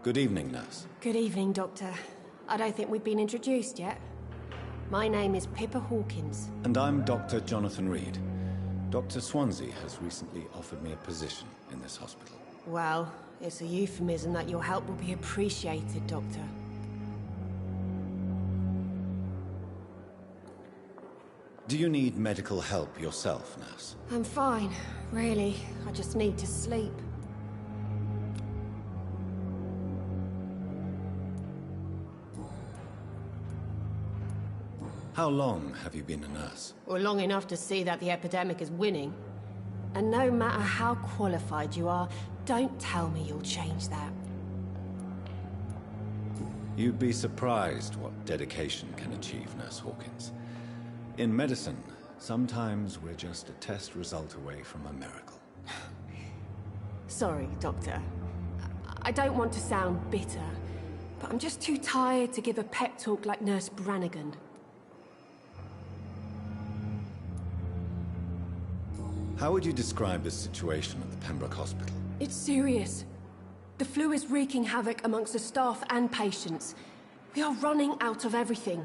Good evening, nurse. Good evening, Doctor. I don't think we've been introduced yet. My name is Pippa Hawkins. And I'm Dr. Jonathan Reed. Dr. Swansea has recently offered me a position in this hospital. Well, it's a euphemism that your help will be appreciated, Doctor. Do you need medical help yourself, nurse? I'm fine, really. I just need to sleep. How long have you been a nurse? Well, long enough to see that the epidemic is winning. And no matter how qualified you are, don't tell me you'll change that. You'd be surprised what dedication can achieve, Nurse Hawkins. In medicine, sometimes we're just a test result away from a miracle. Sorry, Doctor. I don't want to sound bitter, but I'm just too tired to give a pep talk like Nurse Brannigan. How would you describe the situation at the Pembroke Hospital? It's serious. The flu is wreaking havoc amongst the staff and patients. We are running out of everything.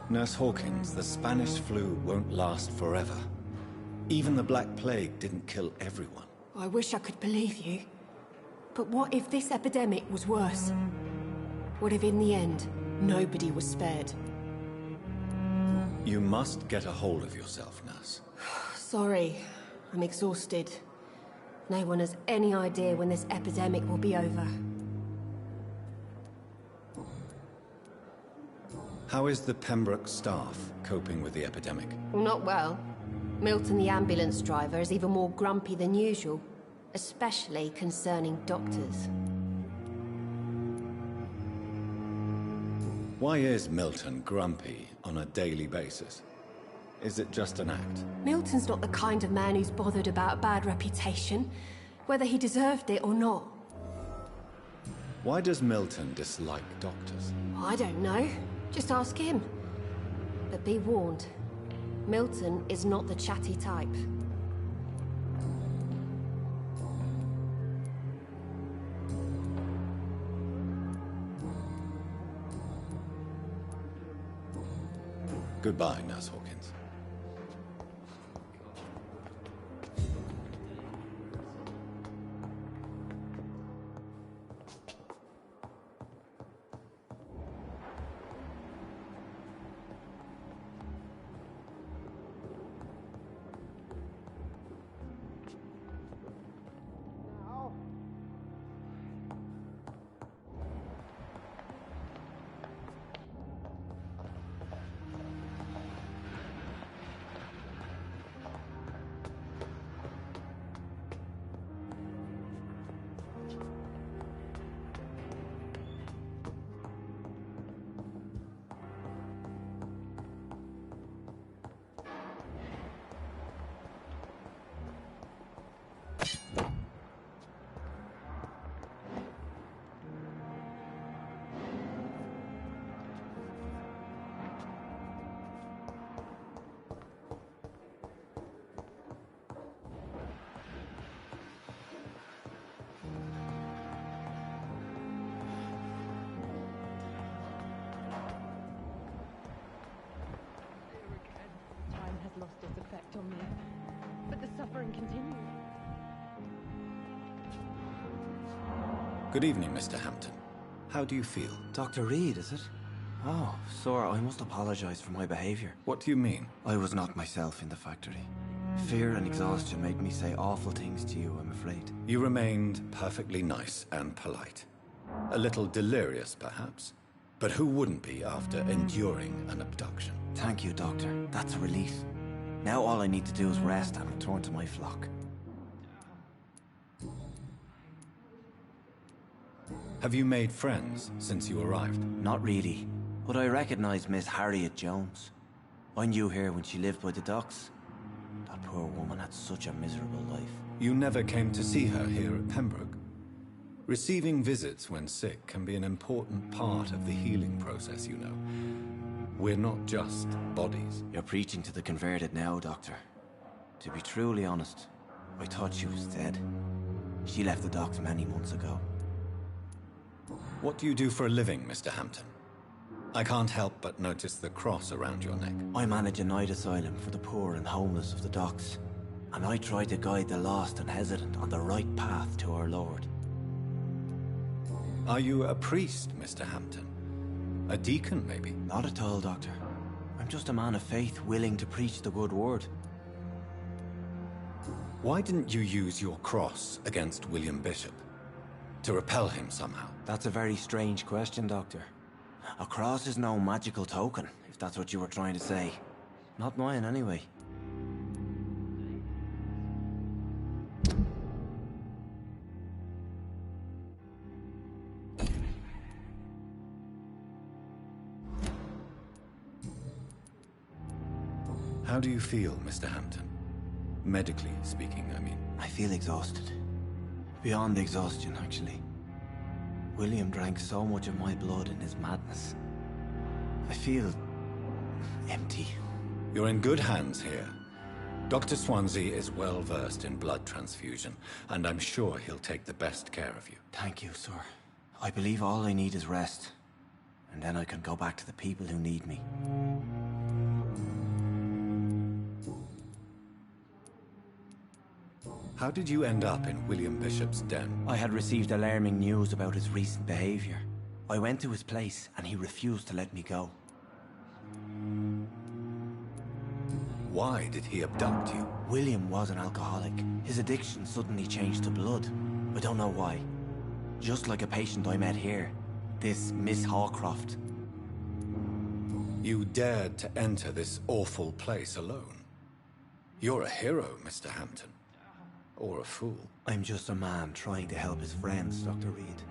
Nurse Hawkins, the Spanish flu won't last forever. Even the Black Plague didn't kill everyone. I wish I could believe you. But what if this epidemic was worse? What if in the end, nobody was spared? You must get a hold of yourself, nurse. Sorry, I'm exhausted. No one has any idea when this epidemic will be over. How is the Pembroke staff coping with the epidemic? Well, not well. Milton, the ambulance driver, is even more grumpy than usual, especially concerning doctors. Why is Milton grumpy on a daily basis? Is it just an act? Milton's not the kind of man who's bothered about a bad reputation, whether he deserved it or not. Why does Milton dislike doctors? I don't know. Just ask him. But be warned, Milton is not the chatty type. Goodbye, Nurse Hawkins. Lost its effect on me, but the suffering continues. Good evening, Mr. Hampton. How do you feel? Dr. Reed, is it? Oh, sir, I must apologize for my behavior. What do you mean? I was not myself in the factory. Fear and exhaustion made me say awful things to you, I'm afraid. You remained perfectly nice and polite. A little delirious, perhaps. But who wouldn't be after enduring an abduction? Thank you, Doctor. That's a relief. Now all I need to do is rest and return to my flock. Have you made friends since you arrived? Not really, but I recognize Miss Harriet Jones. I knew her when she lived by the docks. That poor woman had such a miserable life. You never came to see her here at Pembroke? Receiving visits when sick can be an important part of the healing process, you know. We're not just bodies. You're preaching to the converted now, Doctor. To be truly honest, I thought she was dead. She left the docks many months ago. What do you do for a living, Mr. Hampton? I can't help but notice the cross around your neck. I manage a night asylum for the poor and homeless of the docks, and I try to guide the lost and hesitant on the right path to our Lord. Are you a priest, Mr. Hampton? A deacon, maybe? Not at all, Doctor. I'm just a man of faith willing to preach the good word. Why didn't you use your cross against William Bishop? To repel him somehow? That's a very strange question, Doctor. A cross is no magical token, if that's what you were trying to say. Not mine, anyway. How do you feel, Mr. Hampton? Medically speaking, I mean. I feel exhausted. Beyond exhaustion, actually. William drank so much of my blood in his madness. I feel empty. You're in good hands here. Dr. Swansea is well versed in blood transfusion, and I'm sure he'll take the best care of you. Thank you, sir. I believe all I need is rest. And then I can go back to the people who need me. How did you end up in William Bishop's den? I had received alarming news about his recent behavior. I went to his place and he refused to let me go. Why did he abduct you? William was an alcoholic. His addiction suddenly changed to blood. I don't know why. Just like a patient I met here. This Miss Hawcroft. You dared to enter this awful place alone. You're a hero, Mr. Hampton. Or a fool. I'm just a man trying to help his friends, Dr. Reed.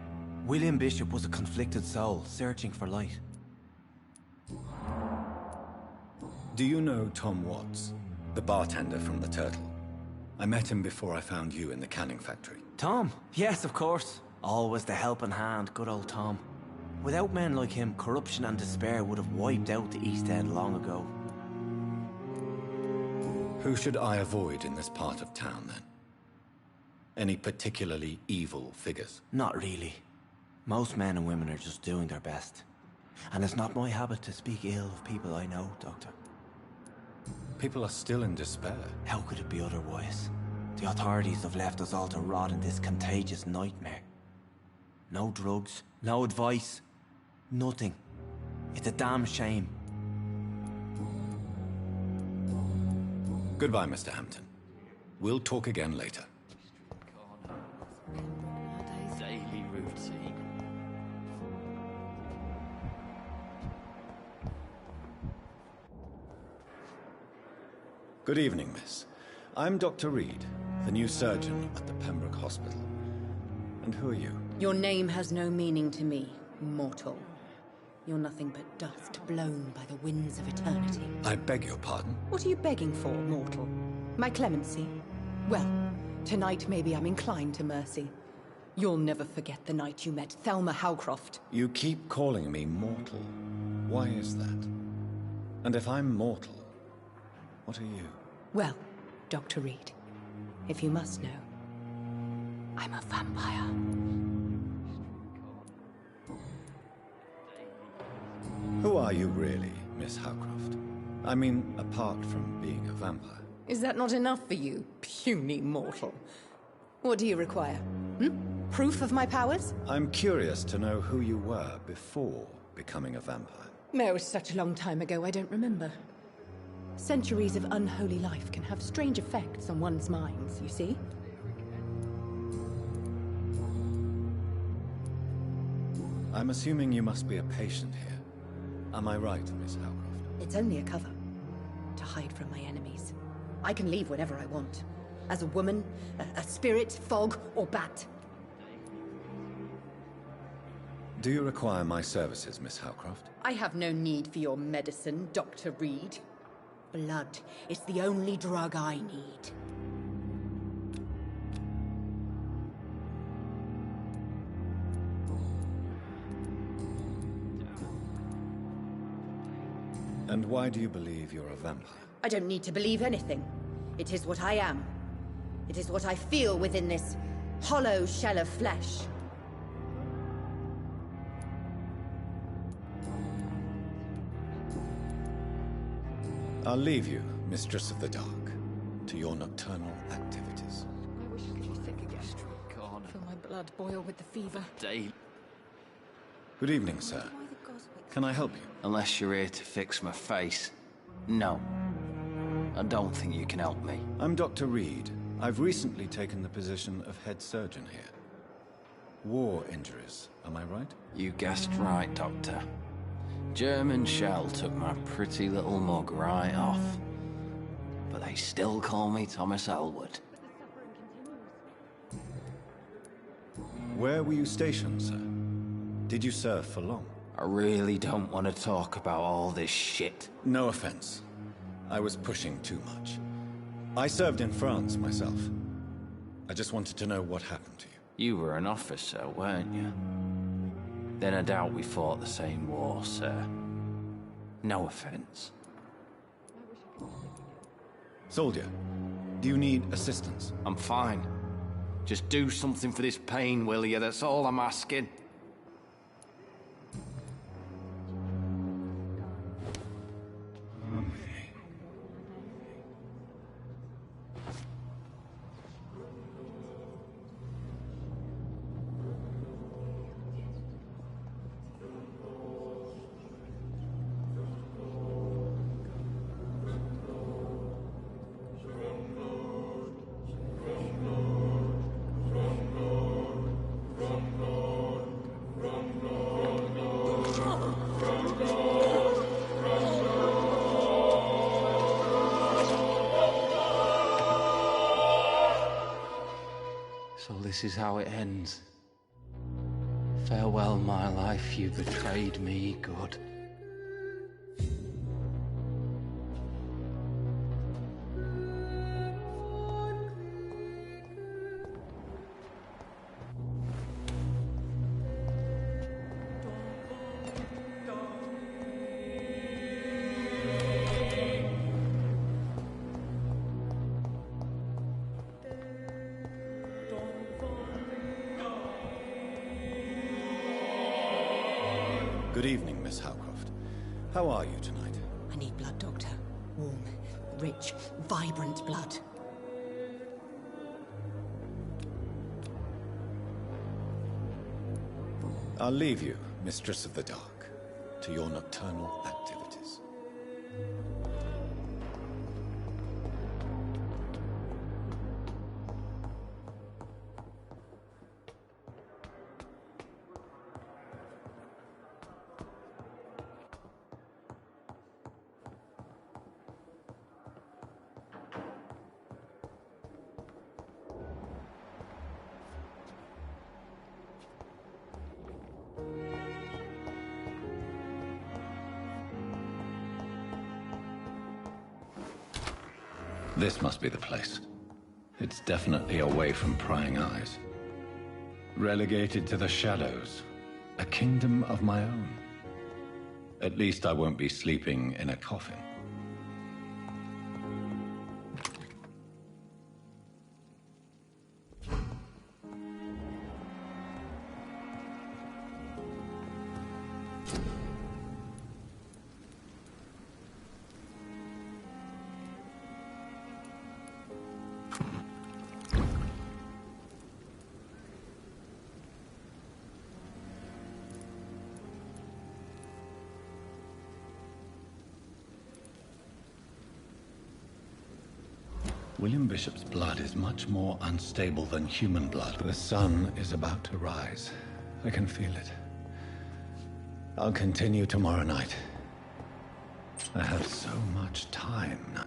William Bishop was a conflicted soul, searching for light. Do you know Tom Watts, the bartender from the Turtle? I met him before I found you in the canning factory. Tom? Yes, of course. Always the helping hand, good old Tom. Without men like him, corruption and despair would have wiped out the East End long ago. Who should I avoid in this part of town, then? Any particularly evil figures? Not really. Most men and women are just doing their best. And it's not my habit to speak ill of people I know, Doctor. People are still in despair. How could it be otherwise? The authorities have left us all to rot in this contagious nightmare. No drugs, no advice, nothing. It's a damn shame. Goodbye, Mr. Hampton. We'll talk again later. Daily routine. Good evening, miss. I'm Dr. Reed, the new surgeon at the Pembroke Hospital. And who are you? Your name has no meaning to me, mortal. You're nothing but dust blown by the winds of eternity. I beg your pardon? What are you begging for, mortal? My clemency? Well, tonight maybe I'm inclined to mercy. You'll never forget the night you met Thelma Howcroft. You keep calling me mortal. Why is that? And if I'm mortal, what are you? Well, Dr. Reed, if you must know, I'm a vampire. Who are you really, Miss Howcroft? I mean, apart from being a vampire. Is that not enough for you, puny mortal? What do you require? Proof of my powers? I'm curious to know who you were before becoming a vampire. No, it was such a long time ago, I don't remember. Centuries of unholy life can have strange effects on one's minds, you see? I'm assuming you must be a patient here. Am I right, Miss Howcroft? It's only a cover. To hide from my enemies. I can leave whenever I want. As a woman, a spirit, fog, or bat. Do you require my services, Miss Howcroft? I have no need for your medicine, Dr. Reed. Blood is the only drug I need. And why do you believe you're a vampire? I don't need to believe anything. It is what I am. It is what I feel within this hollow shell of flesh. I'll leave you, Mistress of the Dark, to your nocturnal activities. I wish I could be sick again. God, Feel my blood boil with the fever. day. Good evening, sir. Why the Goswicks? Can I help you? Unless you're here to fix my face. No. I don't think you can help me. I'm Dr. Reed. I've recently taken the position of head surgeon here. War injuries, am I right? You guessed right, Doctor. German shell took my pretty little mug right off. But they still call me Thomas Elwood. Where were you stationed, sir? Did you serve for long? I really don't want to talk about all this shit. No offense. I was pushing too much. I served in France myself. I just wanted to know what happened to you. You were an officer, weren't you? Then I doubt we fought the same war, sir. No offense. Soldier, do you need assistance? I'm fine. Just do something for this pain, will you? That's all I'm asking. So this is how it ends. Farewell, my life, you betrayed me, good. Good evening, Miss Howcroft. How are you tonight? I need blood, Doctor. Warm, rich, vibrant blood. I'll leave you, Mistress of the Dark, to your nocturnal activities. This must be the place. It's definitely away from prying eyes. Relegated to the shadows. A kingdom of my own. At least I won't be sleeping in a coffin. William Bishop's blood is much more unstable than human blood. The sun is about to rise. I can feel it. I'll continue tomorrow night. I have so much time now.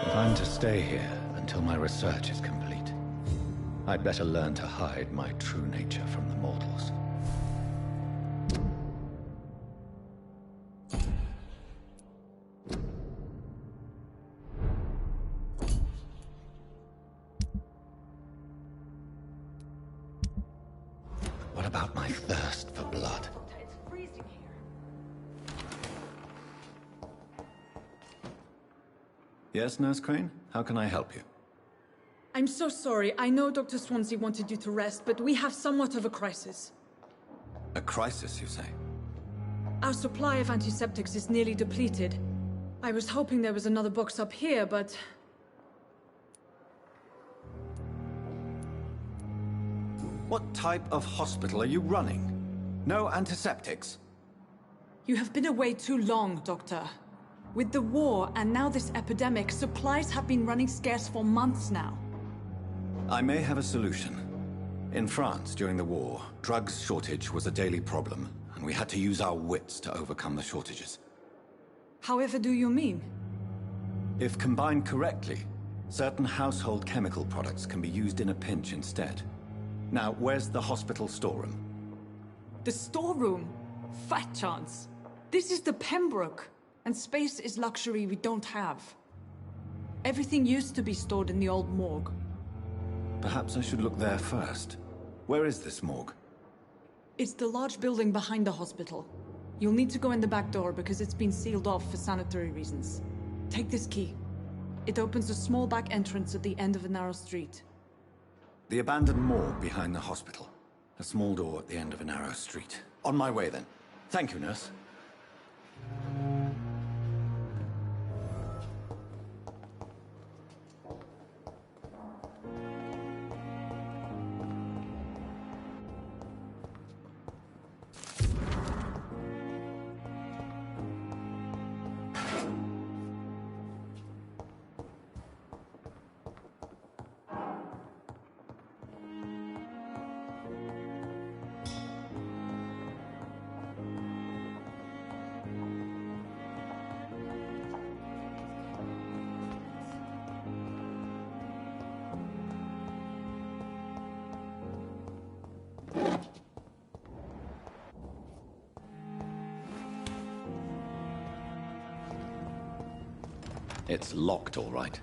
If I'm to stay here until my research is complete, I'd better learn to hide my true nature from the mortals. What about my thirst for blood? It's freezing here. Yes, Nurse Crane? How can I help you? I'm so sorry. I know Dr. Swansea wanted you to rest, but we have somewhat of a crisis. A crisis, you say? Our supply of antiseptics is nearly depleted. I was hoping there was another box up here, but... What type of hospital are you running? No antiseptics? You have been away too long, Doctor. With the war and now this epidemic, supplies have been running scarce for months now. I may have a solution. In France, during the war, drugs shortage was a daily problem, and we had to use our wits to overcome the shortages. However do you mean? If combined correctly, certain household chemical products can be used in a pinch instead. Now, where's the hospital storeroom? The storeroom? Fat chance. This is the Pembroke, and space is luxury we don't have. Everything used to be stored in the old morgue. Perhaps I should look there first. Where is this morgue? It's the large building behind the hospital. You'll need to go in the back door because it's been sealed off for sanitary reasons. Take this key. It opens a small back entrance at the end of a narrow street. The abandoned morgue behind the hospital. A small door at the end of a narrow street. On my way, then. Thank you, nurse. It's locked, all right.